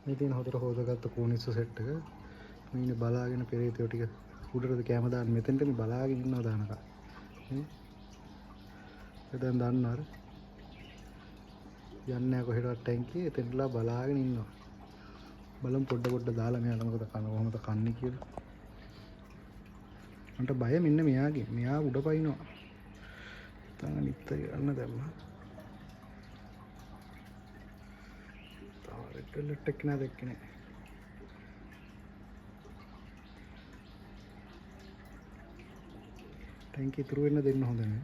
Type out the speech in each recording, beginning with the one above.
මේ තියෙන හොදට හොදගත්ත කෝනිස්සු සෙට් එක. මේ ඉන්නේ බලාගෙන පෙරේතයෝ ටික උඩටද කැම දාන්න මෙතෙන්ට මේ බලාගෙන ඉන්නවා දානක. නේ? දැන් දන්නවද? යන්නේ නැහැ කොහෙටවත් ටැංකිය එතෙන්ටලා බලාගෙන ඉන්නවා. බලමු පොඩ දාලා මෙයාලා මොකද කන කොහොමද කන්නේ කියලා. මන්ට බය මෙන්න මෙයාගේ. මෙයා උඩ පයින්නවා. තන නිත්තර යන්න දැම්මා. ටොයිලට් එක නෑ දැක්කේ නෑ. ටැංකිය ඉතුරු වෙන්න දෙන්න හොඳ නෑ.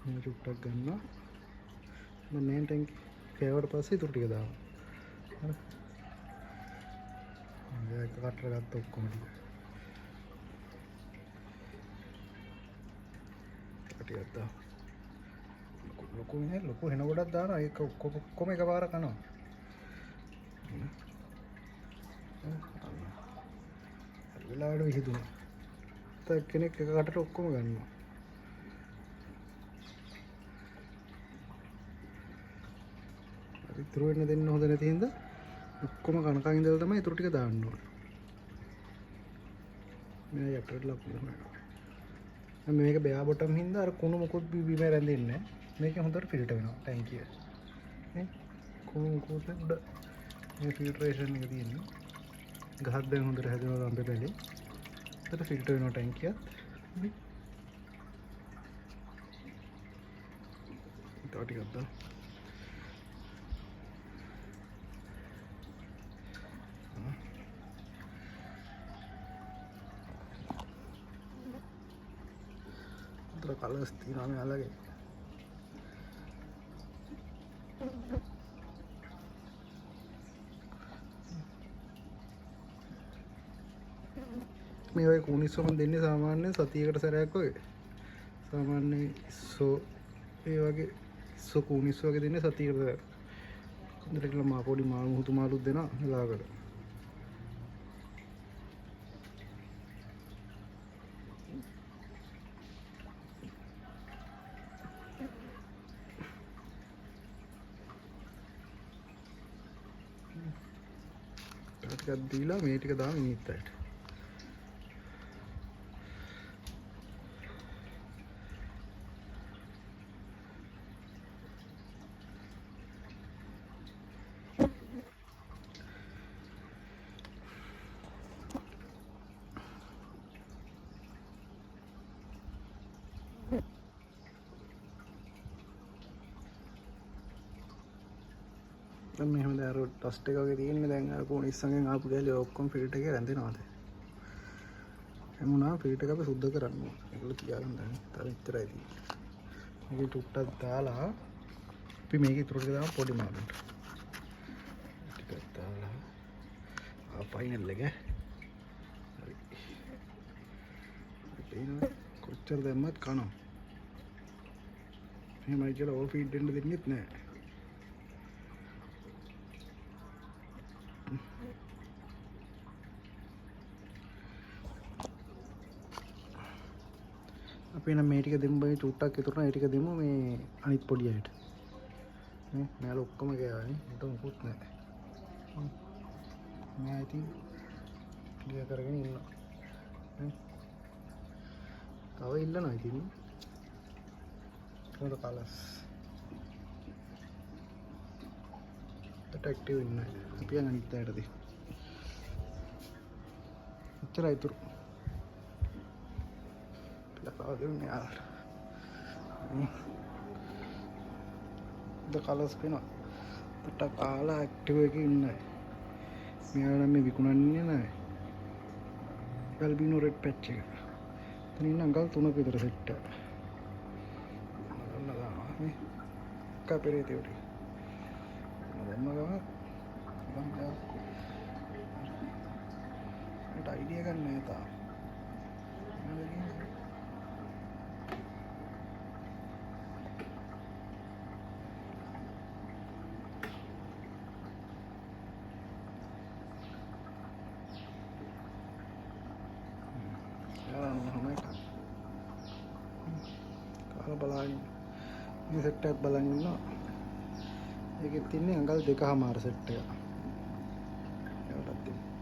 මම චුට්ටක් ගන්නවා. මම නෑ ටැංකිය කෑවට පස්සේ ඉතුරු ටික දානවා. හරි. මම ඒක කටර ගත්ත ඔක්කොම ටික. ටිකක් දාන්න. ලොකු නේ ලොකු වෙන ගොඩක් දානවා ඒක ඔක්කොම එකපාර කනවා. හරි වෙලාවට විහිදුණා. තව කෙනෙක් එක කටට ඔක්කොම ගන්නවා. හරි ඉතුරු වෙන්න දෙන්න හොඳ නැති හින්දා ඔක්කොම කනකන් ඉඳලා තමයි ඉතුරු ටික දාන්න ඕනේ. මේ යටට ලකුණු. මේක බෑ බොටම් හින්දා අර කුණු මොකොත් බිම රැඳෙන්නේ නැහැ. මේකෙන් හොඳට ෆිල්ටර් වෙනවා ටැංකිය. නේ? කුණු මොකොත් උඩ මේ ෆිල්ටරේෂන් එක තියෙන්නේ. ගහක් දැන් හොඳට හැදෙනවා අම්බේ බැලේ. හොඳට ෆිල්ටර් වෙනවා ටැංකියත්. හරි. තව ටිකක් දාන්න. උතර කලර්ස් තියෙනවා මෙයාලගේ. මේ ඔය කුණිස්සෝ මම දෙන්නේ සාමාන්‍යයෙන් සතියකට සැරයක් ඔය. සාමාන්‍යයෙන් ඉස්සෝ ඒ වගේ ඉස්සෝ කුණිස්සෝ වගේ දෙන්නේ සතියකට සැරයක්. හොඳට කියලා මා පොඩි මාළු මුහුතු මාළුත් දෙනවා වෙලාවකට. ටිකක් දීලා මේ ටික දාන්න ඉනිත් අයට. දැන් මෙහෙම දැන් අර ටස්ට් එක වගේ තියෙන්නේ දැන් අර කුණිස්සගෙන් ආපු ගෑලේ ඔක්කොම ෆිල්ටර් එකේ රැඳෙනවාද? එමුණා ෆිල්ටර් එක අපි සුද්ධ කරන්න ඕනේ. ඒගොල්ලෝ තියාගන්න දැන්. තව ඉතරයි තියෙන්නේ. මේක ටුට්ටක් දාලා අපි මේක ඉතුරු ටික දාමු පොඩි මාළුන්ට. ටිකක් දාලා ෆයිනල් එක. හරි. පේනවා කොච්චර දැම්මත් කනවා. එහෙමයි කියලා ඕල් ෆීඩ් දෙන්න දෙන්නෙත් නැහැ. අපි නම් මේ ටික දෙමු බයි චුට්ටක් ඉතුරුනා ඒ ටික දෙමු මේ අනිත් පොඩි අයට. නේ මෙයාලා ඔක්කොම ගෑවනේ. උන්ට මොකුත් නැහැ. මෙයා ඉතින් ක්ලියර් කරගෙන ඉන්නවා. නේ තව ඉල්ලනවා ඉතින්. හොඳ කලර්ස්. ඇට්‍රැක්ටිව් ඉන්නේ. අපි යන අනිත් අයට දෙමු. එච්චරයි ඉතුරු. දෙන්නේ යාළුවා. The colors පේනවා. කට කාලා ඇක්ටිව් එකේ ඉන්නේ. මෙයාලා මේ විකුණන්නේ නැහැ. ඇල්බිනෝ රෙඩ් පැච් එක. එතන ඉන්න අඟල් 3ක විතර සෙට් එක. නගන්න දානවා නේ. කපරේ තියුටි. නගන්න ගාව. මට අයිඩියා ගන්න නැහැ තාම. බලන්න මේ සෙට් එකක් බලන් ඉන්නවා. ඒකෙත් තින්නේ අඟල් 2කමාර සෙට් එක. ඒකටත් තියෙනවා.